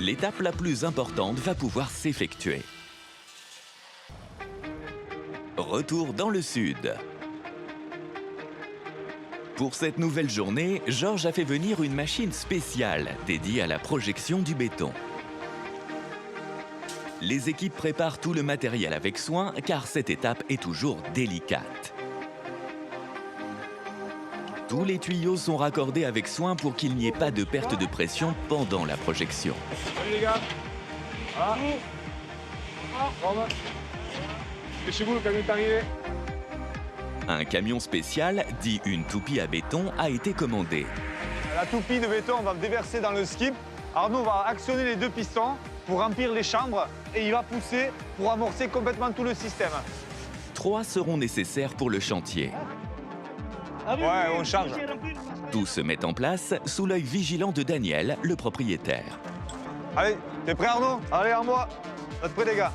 l'étape la plus importante va pouvoir s'effectuer. Retour dans le sud. Pour cette nouvelle journée, Georges a fait venir une machine spéciale dédiée à la projection du béton. Les équipes préparent tout le matériel avec soin car cette étape est toujours délicate. Tous les tuyaux sont raccordés avec soin pour qu'il n'y ait pas de perte de pression pendant la projection. Salut les gars. Ah. Dépêchez-vous, le camion est arrivé. Un camion spécial, dit une toupie à béton, a été commandé. La toupie de béton, on va déverser dans le skip. Arnaud va actionner les 2 pistons pour remplir les chambres et il va pousser pour amorcer complètement tout le système. 3 seront nécessaires pour le chantier. Ouais, on charge. Tout se met en place sous l'œil vigilant de Daniel, le propriétaire. Allez, t'es prêt Arnaud? Allez, en moi. Vous êtes prêts les gars?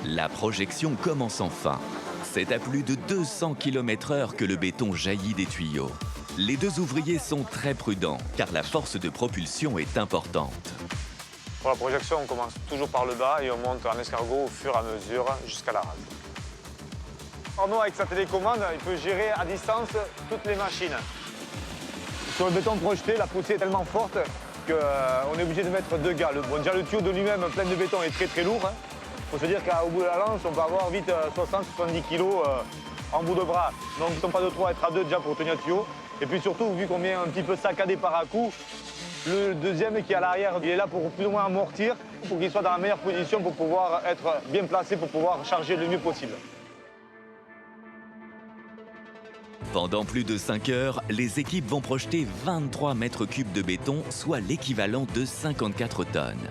La projection commence enfin. C'est à plus de 200 km/h que le béton jaillit des tuyaux. Les 2 ouvriers sont très prudents, car la force de propulsion est importante. Pour la projection, on commence toujours par le bas et on monte en escargot au fur et à mesure jusqu'à la rase. Arnaud, avec sa télécommande, il peut gérer à distance toutes les machines. Sur le béton projeté, la poussée est tellement forte qu'on est obligé de mettre 2 gars. Bon, déjà, le tuyau de lui-même plein de béton est très lourd. Il faut se dire qu'au bout de la lance, on peut avoir vite 60-70 kg en bout de bras. Donc, ils ne sont pas de 3 à être à 2 déjà pour tenir le tuyau. Et puis surtout, vu qu'on vient un petit peu saccadé par à coup, le deuxième qui est à l'arrière, il est là pour plus ou moins amortir, pour qu'il soit dans la meilleure position pour pouvoir être bien placé, pour pouvoir charger le mieux possible. Pendant plus de 5 heures, les équipes vont projeter 23 mètres cubes de béton, soit l'équivalent de 54 tonnes.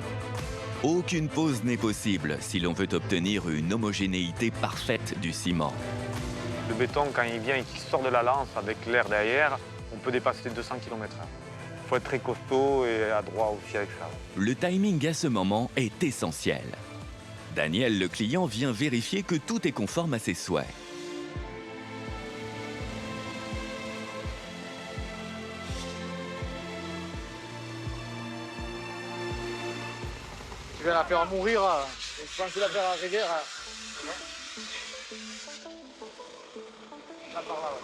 Aucune pause n'est possible si l'on veut obtenir une homogénéité parfaite du ciment. Le béton, quand il vient et qu'il sort de la lance avec l'air derrière, on peut dépasser les 200 km/h. Il faut être très costaud et adroit aussi avec ça. Le timing à ce moment est essentiel. Daniel, le client, vient vérifier que tout est conforme à ses souhaits. Tu viens la faire mourir. Je pense que la faire arriver. Là, par là, ouais.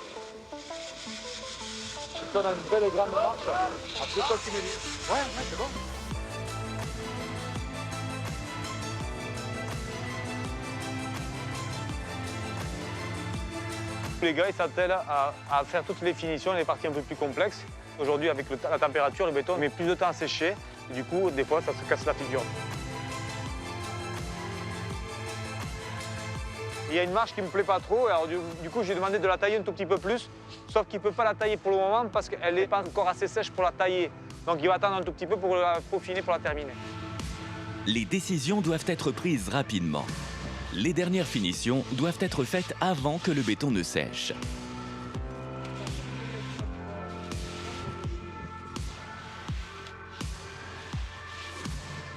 Je te donne une belle grande marche. Après toi qui me dis. Ouais, c'est bon. Les gars, ils s'attellent à faire toutes les finitions, les parties un peu plus complexes. Aujourd'hui, avec la température, le béton met plus de temps à sécher. Et du coup, des fois, ça se casse la figure. Il y a une marche qui ne me plaît pas trop, alors du coup j'ai demandé de la tailler un tout petit peu plus, sauf qu'il ne peut pas la tailler pour le moment parce qu'elle n'est pas encore assez sèche pour la tailler. Donc il va attendre un tout petit peu pour la peaufiner, pour la terminer. Les décisions doivent être prises rapidement. Les dernières finitions doivent être faites avant que le béton ne sèche.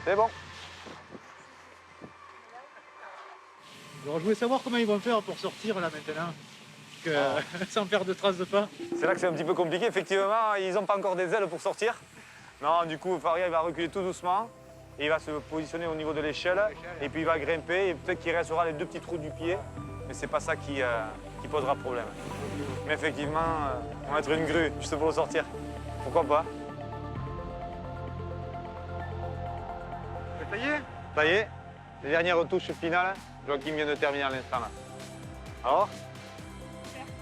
C'est bon. Alors, je voulais savoir comment ils vont faire pour sortir là maintenant, sans faire de traces de pas. C'est là que c'est un petit peu compliqué. Effectivement, ils n'ont pas encore des ailes pour sortir. Non, du coup, Faria il va reculer tout doucement. Et il va se positionner au niveau de l'échelle. Et puis il va grimper. Et peut-être qu'il restera les 2 petits trous du pied. Mais c'est pas ça qui posera problème. Mais effectivement, on va mettre une grue juste pour le sortir. Pourquoi pas? C'est taillé? Ça y est, les dernières touches finales. Joachim vient de terminer à l'instant là. Alors?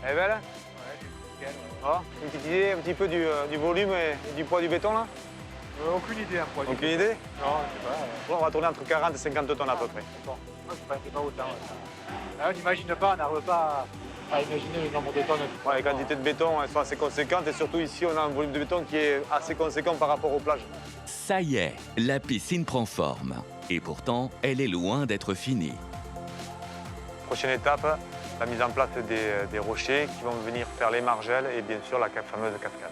Elle est belle? Ouais, nickel. Oh, une petite idée un petit peu du volume et du poids du béton là? Aucune idée, un poids. Aucune idée? Non, je sais pas. Bon, on va tourner entre 40 et 50 tonnes à peu près. Bon, c'est pas autant. Là, on n'imagine pas, on n'arrive pas à imaginer le nombre de tonnes. Ouais, les quantités de béton elles sont assez conséquentes et surtout ici on a un volume de béton qui est assez conséquent par rapport aux plages. Ça y est, la piscine prend forme. Et pourtant, elle est loin d'être finie. Prochaine étape, la mise en place des rochers qui vont venir faire les margelles et bien sûr la fameuse cascade.